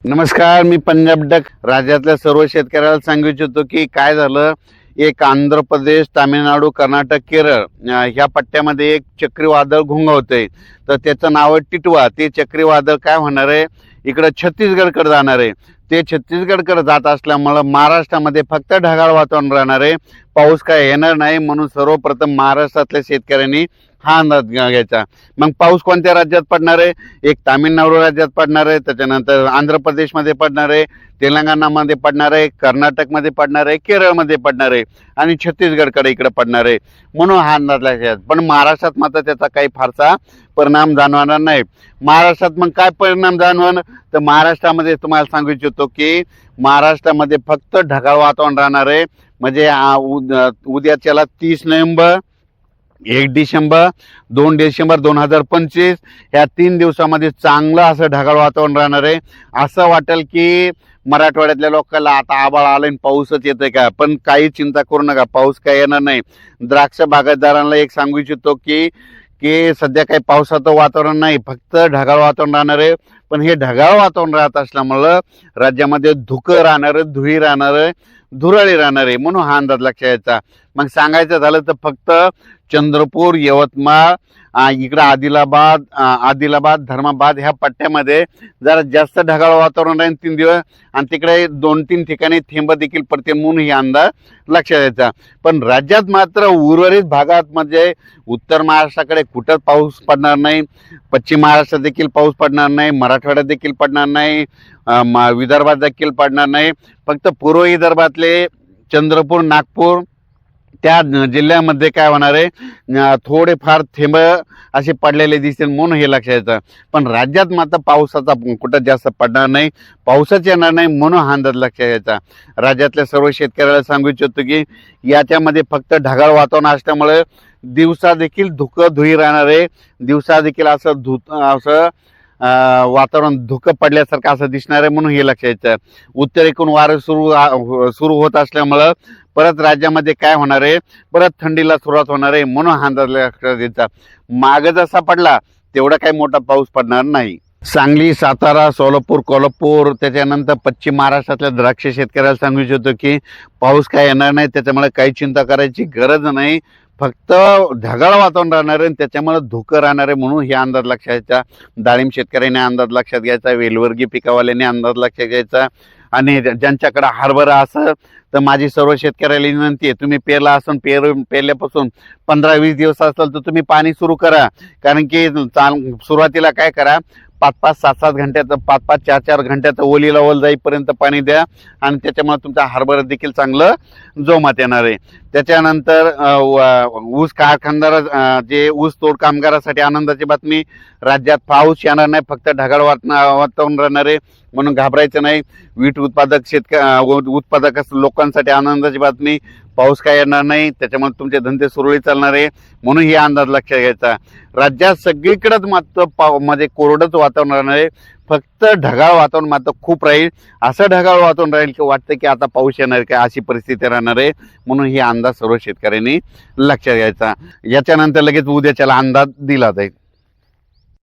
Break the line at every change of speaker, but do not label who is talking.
नमस्कार, मी पंजाब डक. राज्यातल्या सर्व शेतकऱ्याला सांगू इच्छितो की काय झालं. एक आंध्र प्रदेश, तामिळनाडू, कर्नाटक, केरळ ह्या पट्ट्यामध्ये एक चक्रीवादळ घोंघावतंय. तर त्याचं नाव आहे टिटवा. ते चक्रीवादळ काय होणार आहे, इकडं छत्तीसगडकडे जाणार आहे. ते छत्तीसगडकडे जात असल्यामुळं महाराष्ट्रामध्ये फक्त ढगाळ वातावरण राहणार आहे, पाऊस काय येणार नाही. म्हणून सर्वप्रथम महाराष्ट्रातल्या शेतकऱ्यांनी हा अंदाज घ्यायचा. मग पाऊस कोणत्या राज्यात पडणार आहे? एक तामिळनाडू राज्यात पडणार आहे, त्याच्यानंतर आंध्र प्रदेशमध्ये पडणार आहे, तेलंगणामध्ये पडणार आहे, कर्नाटकमध्ये पडणार आहे, केरळमध्ये पडणार आहे आणि छत्तीसगडकडे इकडे पडणार आहे. म्हणून हा अंदाज लागेल. पण महाराष्ट्रात मात्र त्याचा काही फारसा परिणाम जाणवणार नाही. महाराष्ट्रात मग काय परिणाम जाणवणार, तर महाराष्ट्रामध्ये तुम्हाला सांगू इच्छितो की महाराष्ट्रामध्ये फक्त ढगाळ वातावरण राहणार आहे. म्हणजे उद्याच्याला 30 नोव्हेंबर, 1 डिसेंबर, 2 डिसेंबर 2025 ह्या 3 दिवसामध्ये चांगलं असं ढगाळ वातावरण राहणार आहे. असं वाटेल की मराठवाड्यातल्या लोकांना आता आभाळ आलं आणि पाऊसच येतोय का, पण काही चिंता करू नका, पाऊस काय येणार नाही. द्राक्ष बागायतदारांना एक सांगू इच्छितो की की सध्या काही पावसाचं वातावरण नाही, फक्त ढगाळ वातावरण राहणार आहे. पण हे ढगाळ वातावरण राहत असल्यामुळं राज्यामध्ये धुकं राहणार, धुळी राहणार, धुराळी राहणार आहे. म्हणून हा अंदाज लक्षात यायचा. मग सांगायचं झालं तर फक्त चंद्रपूर, यवतमाळ, इकडं आदिलाबाद, धर्माबाद ह्या पट्ट्यामध्ये जरा जास्त ढगाळ वातावरण राहील 3 दिवस, आणि तिकडे 2-3 ठिकाणी थेंब देखील पडते. म्हणून ही अंदाज लक्षात यायचा. पण राज्यात मात्र उर्वरित भागात म्हणजे उत्तर महाराष्ट्राकडे कुठं पाऊस पडणार नाही, पश्चिम महाराष्ट्रात देखील पाऊस पडणार नाही, मराठवाड्यात देखील पडणार नाही, विदर्भात देखील पडणार नाही. फक्त पूर्व विदर्भातले चंद्रपूर, नागपूर त्या जिल्ह्यामध्ये काय होणार आहे, थोडेफार थेंब असे पडलेले दिसतील. म्हणून हे लक्षात येतं. पण राज्यात मात्र पावसाचा कुठं जास्त पडणार नाही, पाऊसच येणार नाही. म्हणून हा अंदाज लक्षात यायचा. राज्यातल्या सर्व शेतकऱ्याला सांगू इच्छितो की याच्यामध्ये फक्त ढगाळ वातावरण असल्यामुळे दिवसा देखील धुकं धुई राहणार आहे. दिवसा देखील असं वातावरण धुकं पडल्यासारखं असं दिसणार आहे. म्हणून हे लक्षात यायचं. उत्तरेकडून वारं सुरू होत असल्यामुळं परत राज्यामध्ये काय होणार आहे, परत थंडीला सुरुवात होणार आहे. म्हणून हा अंदाज लक्षात यायचा. मागं जसा पडला तेवढा काही मोठा पाऊस पडणार नाही. सांगली, सातारा, सोलापूर, कोल्हापूर, त्याच्यानंतर पश्चिम महाराष्ट्रातल्या द्राक्ष शेतकऱ्याला सांगू इच्छितो की पाऊस काय येणार नाही, त्याच्यामुळे काही चिंता करायची गरज नाही. फक्त ढगाळ वातावरण राहणार आहे, त्याच्यामुळे धुकं राहणार आहे. म्हणून हे अंदाज लक्षात घ्यायचा. डाळिंब शेतकऱ्याने अंदाज लक्षात घ्यायचा, वेलवर्गीय पिकावाल्याने अंदाज लक्षात घ्यायचा. आणि ज्यांच्याकडे हरभरा असं तर माझी सर्व शेतकऱ्याला विनंती आहे, तुम्ही पेरला असून पेरल्यापासून 15-20 दिवस असेल तर तुम्ही पाणी सुरू करा. कारण की सुरुवातीला काय करा, 5-5, 7-7 घंट्याचं, 5-5, 4-4 घंट्याचं ओलीला ओल जाईपर्यंत पाणी द्या, आणि त्याच्यामुळे तुमचा हरभरा देखील चांगलं जोमात येणार आहे. त्याच्यानंतर ऊस कारखानदार, जे ऊस तोड कामगारासाठी आनंदाची बातमी, राज्यात पाऊस येणार नाही, फक्त ढगाळ वातावरण राहणार आहे. म्हणून घाबरायचं नाही. वीट उत्पादक लोकांसाठी आनंदाची बातमी, पाऊस काय येणार नाही, त्याच्यामुळे तुमचे धंदे सुरळीत चालणार आहे. म्हणून ही अंदाज लक्षात घ्यायचा. राज्यात सगळीकडेच मात्र म्हणजे कोरडंच वातावरण राहणार आहे. फक्त ढगाळ वातावरण मात्र खूप राहील. असं ढगाळ वातावरण राहील की वाटतं की आता पाऊस येणार का, अशी परिस्थिती राहणार आहे. म्हणून ही अंदाज सर्व शेतकऱ्यांनी लक्षात घ्यायचा. याच्यानंतर लगेच उद्याच्याला अंदाज दिला जाईल.